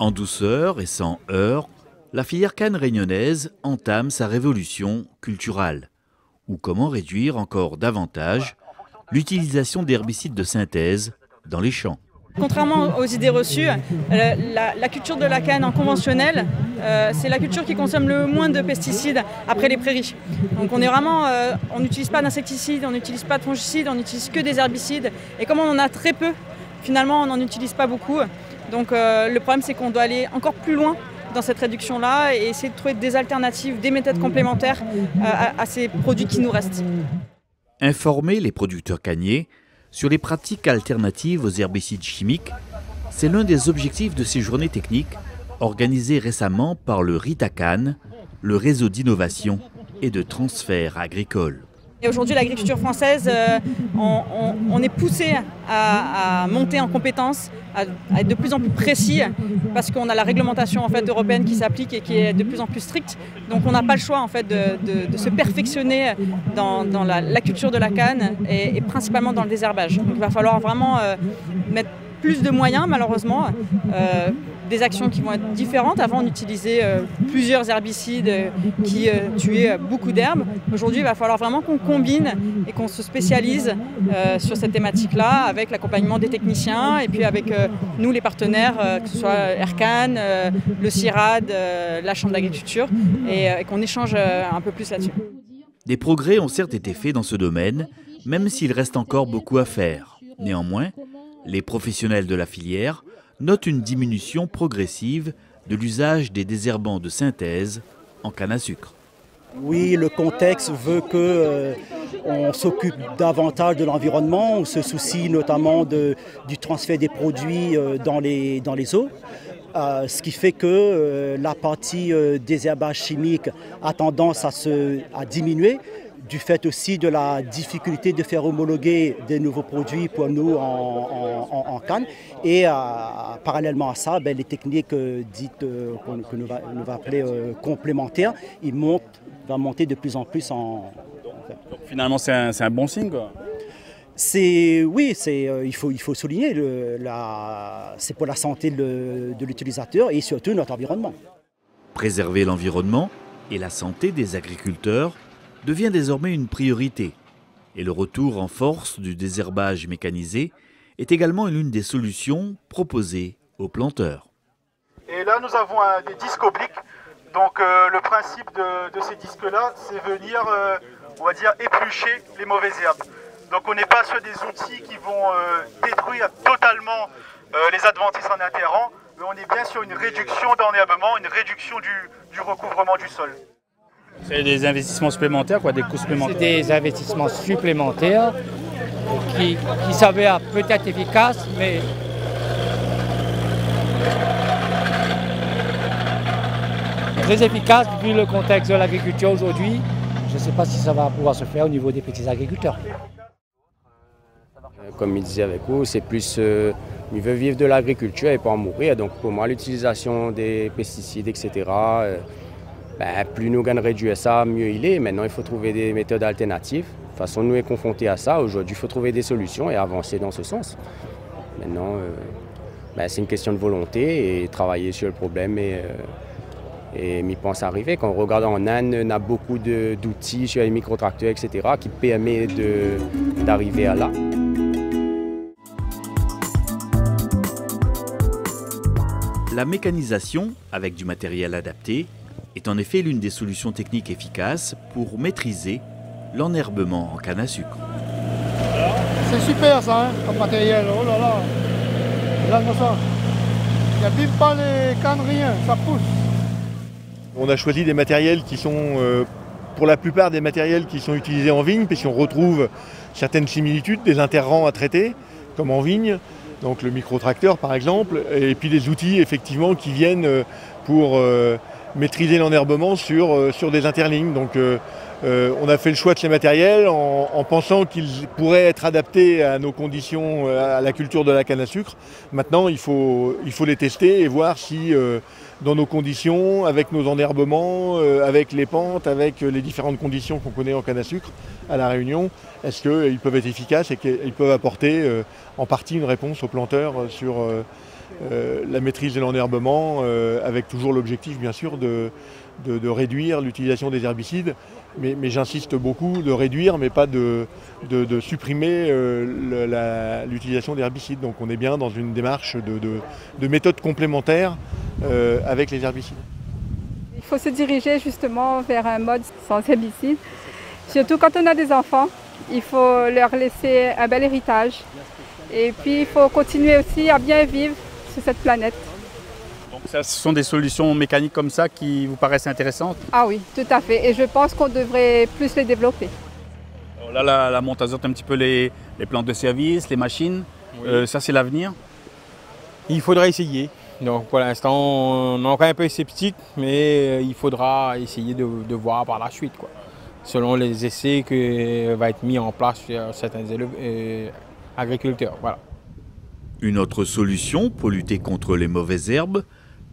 En douceur et sans heurts, la filière canne réunionnaise entame sa révolution culturelle. Ou comment réduire encore davantage l'utilisation d'herbicides de synthèse dans les champs. Contrairement aux idées reçues, la culture de la canne en conventionnel, c'est la culture qui consomme le moins de pesticides après les prairies. Donc on n'utilise pas d'insecticides, on n'utilise pas de fongicides, on n'utilise que des herbicides. Et comme on en a très peu, finalement on n'en utilise pas beaucoup. Donc le problème c'est qu'on doit aller encore plus loin dans cette réduction-là et essayer de trouver des alternatives, des méthodes complémentaires à ces produits qui nous restent. Informer les producteurs canniers sur les pratiques alternatives aux herbicides chimiques, c'est l'un des objectifs de ces journées techniques organisées récemment par le RITACAN, le réseau d'innovation et de transfert agricole. Et aujourd'hui, l'agriculture française, on est poussé à monter en compétences, à être de plus en plus précis, parce qu'on a la réglementation européenne qui s'applique et qui est de plus en plus stricte. Donc on n'a pas le choix de se perfectionner dans la culture de la canne et principalement dans le désherbage. Donc il va falloir vraiment mettre plus de moyens, malheureusement, des actions qui vont être différentes. Avant, on utilisait plusieurs herbicides qui tuaient beaucoup d'herbes. Aujourd'hui, il va falloir vraiment qu'on combine et qu'on se spécialise sur cette thématique-là avec l'accompagnement des techniciens et puis avec nous, les partenaires, que ce soit Aircan, le CIRAD, la Chambre d'agriculture, et qu'on échange un peu plus là-dessus. Des progrès ont certes été faits dans ce domaine, même s'il reste encore beaucoup à faire. Néanmoins, les professionnels de la filière notent une diminution progressive de l'usage des désherbants de synthèse en canne à sucre. Oui, le contexte veut qu'on s'occupe davantage de l'environnement, on se soucie notamment du transfert des produits dans les eaux. Ce qui fait que la partie désherbage chimique a tendance à diminuer, du fait aussi de la difficulté de faire homologuer des nouveaux produits pour nous en canne. Et parallèlement à ça, les techniques dites que nous va appeler complémentaires, vont monter de plus en plus Donc, finalement, c'est un bon signe, quoi. Oui, il faut souligner, c'est pour la santé de l'utilisateur et surtout notre environnement. Préserver l'environnement et la santé des agriculteurs devient désormais une priorité. Et le retour en force du désherbage mécanisé est également l'une des solutions proposées aux planteurs. Et là, nous avons des disques obliques. Donc le principe de ces disques-là, c'est venir, on va dire, éplucher les mauvaises herbes. Donc on n'est pas sur des outils qui vont détruire totalement les adventices en intrants, mais on est bien sur une réduction d'enherbement, une réduction du recouvrement du sol. C'est des investissements supplémentaires, quoi, des coûts supplémentaires. C'est des investissements supplémentaires qui s'avèrent peut-être efficaces, mais très efficaces vu le contexte de l'agriculture aujourd'hui. Je ne sais pas si ça va pouvoir se faire au niveau des petits agriculteurs. Comme il disait avec vous, c'est plus il veut vivre de l'agriculture et pas en mourir. Donc pour moi, l'utilisation des pesticides, etc., plus nous gagnons réduire ça, mieux il est. Maintenant, il faut trouver des méthodes alternatives. De toute façon, nous est confrontés à ça. Aujourd'hui, il faut trouver des solutions et avancer dans ce sens. Maintenant, c'est une question de volonté et travailler sur le problème et m'y pense arriver. Quand on regarde en Inde, on a beaucoup d'outils sur les microtracteurs, etc., qui permettent d'arriver à là. La mécanisation, avec du matériel adapté, est en effet l'une des solutions techniques efficaces pour maîtriser l'enherbement en canne à sucre. C'est super ça, comme matériel, oh là là, regarde ça. Il n'y a même pas les cannes, rien, ça pousse. On a choisi des matériels qui sont, pour la plupart des matériels qui sont utilisés en vigne, puisqu'on retrouve certaines similitudes, des interrants à traiter, comme en vigne, donc le microtracteur par exemple, et puis des outils effectivement qui viennent pour maîtriser l'enherbement sur des interlignes. Donc on a fait le choix de ces matériels en pensant qu'ils pourraient être adaptés à nos conditions, à la culture de la canne à sucre. Maintenant, il faut les tester et voir si dans nos conditions, avec nos enherbements, avec les pentes, avec les différentes conditions qu'on connaît en canne à sucre à La Réunion, est-ce qu'ils peuvent être efficaces et qu'ils peuvent apporter en partie une réponse aux planteurs la maîtrise de l'enherbement, avec toujours l'objectif bien sûr de réduire l'utilisation des herbicides. Mais j'insiste beaucoup de réduire, mais pas de supprimer l'utilisation d'herbicides. Donc on est bien dans une démarche de méthodes complémentaires avec les herbicides. Il faut se diriger justement vers un mode sans herbicides. Surtout quand on a des enfants, il faut leur laisser un bel héritage. Et puis il faut continuer aussi à bien vivre sur cette planète. Donc ce sont des solutions mécaniques comme ça qui vous paraissent intéressantes? Ah oui, tout à fait. Et je pense qu'on devrait plus les développer. Alors là, la monte azote, un petit peu les plantes de service, les machines, oui. Ça c'est l'avenir? Il faudra essayer. Donc pour l'instant, on est encore un peu sceptique, mais il faudra essayer de voir par la suite, quoi. Selon les essais que va être mis en place sur certains agriculteurs. Voilà. Une autre solution pour lutter contre les mauvaises herbes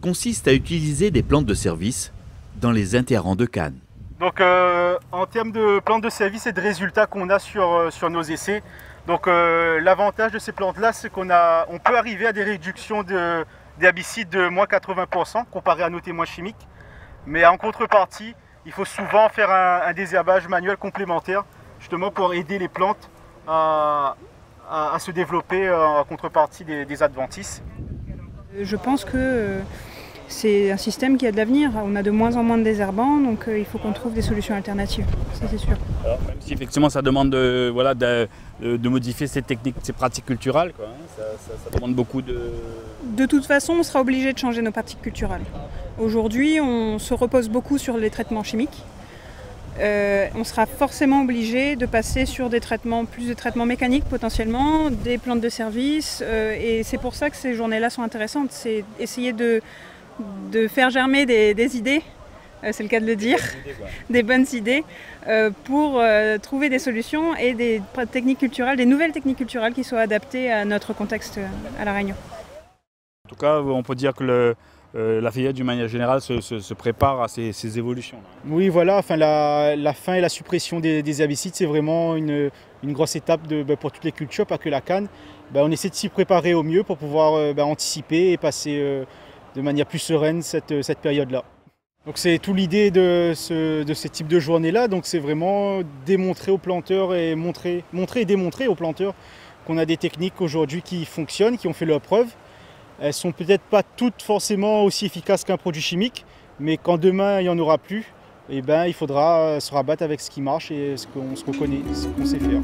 consiste à utiliser des plantes de service dans les interrants de canne. Donc en termes de plantes de service et de résultats qu'on a sur nos essais, donc l'avantage de ces plantes-là, c'est qu'on peut arriver à des réductions d'herbicides de moins 80% comparé à nos témoins chimiques. Mais en contrepartie, il faut souvent faire un désherbage manuel complémentaire, justement pour aider les plantes à se développer en contrepartie des adventices. Je pense que c'est un système qui a de l'avenir. On a de moins en moins de désherbants, donc il faut qu'on trouve des solutions alternatives, ça c'est sûr. Alors, même si effectivement ça demande de modifier ces techniques, ces pratiques culturelles, quoi, hein, ça demande beaucoup de... De toute façon, on sera obligé de changer nos pratiques culturelles. Aujourd'hui, on se repose beaucoup sur les traitements chimiques. On sera forcément obligé de passer sur plus de traitements mécaniques potentiellement, des plantes de service. Et c'est pour ça que ces journées-là sont intéressantes. C'est essayer de faire germer des idées, c'est le cas de le dire, des bonnes idées, pour trouver des solutions et des techniques culturelles, des nouvelles techniques culturelles qui soient adaptées à notre contexte à La Réunion. En tout cas, on peut dire que la filière d'une manière générale se prépare à ces évolutions. Oui, voilà, enfin, la fin et la suppression des herbicides, c'est vraiment une grosse étape pour toutes les cultures, pas que la canne. On essaie de s'y préparer au mieux pour pouvoir anticiper et passer de manière plus sereine cette période-là. Donc c'est tout l'idée de ce type de journée-là, donc c'est vraiment démontrer aux planteurs et montrer et démontrer aux planteurs qu'on a des techniques aujourd'hui qui fonctionnent, qui ont fait leurs preuves. Elles ne sont peut-être pas toutes forcément aussi efficaces qu'un produit chimique, mais quand demain il n'y en aura plus, il faudra se rabattre avec ce qui marche et ce qu'on connaît, ce qu'on sait faire.